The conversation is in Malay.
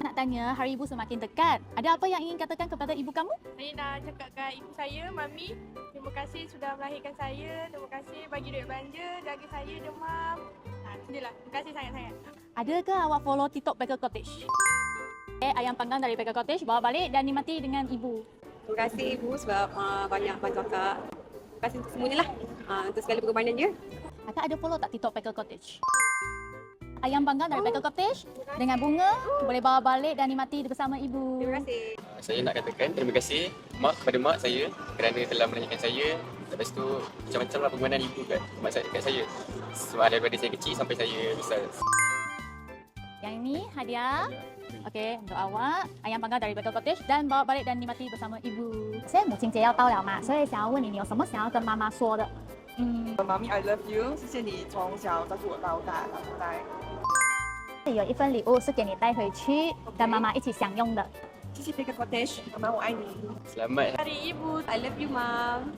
Nak tanya, hari ibu semakin dekat. Ada apa yang ingin katakan kepada ibu kamu? Saya nak cakap kat ibu saya, Mami, terima kasih sudah melahirkan saya. Terima kasih bagi duit belanja, jaga saya demam. Itulah. Terima kasih sangat-sangat. Adakah awak follow TikTok Packer Cottage? Ayam panggang dari Packer Cottage bawa balik dan nikmati dengan ibu. Terima kasih Ibu sebab banyak bantu akak. Terima kasih untuk semuanya lah. Untuk segala pengorbanan dia. Akak ada follow tak TikTok Packer Cottage? Ayam panggang dari Packer Cottage dengan bunga boleh bawa balik dan nikmati bersama ibu. Terima kasih. Saya nak katakan terima kasih kepada mak saya kerana telah melahirkan saya. Lepas tu macam-macam lah pengorbanan ibu kat saya. Sebab daripada saya kecil sampai saya besar. Yang ini hadiah. Okey, untuk awak ayam panggang dari Packer Cottage dan bawa balik dan nikmati bersama ibu. 现在母亲节要到了嘛，所以想要问你，你有什么想要跟妈妈说的？妈咪 I love you， 谢谢你从小照顾我到大，到现在。有一份礼物是给你带回去，跟妈妈一起享用的。谢谢 Packer Cottage，妈妈我爱你。 Selamat Hari Ibu. I love you, Mom.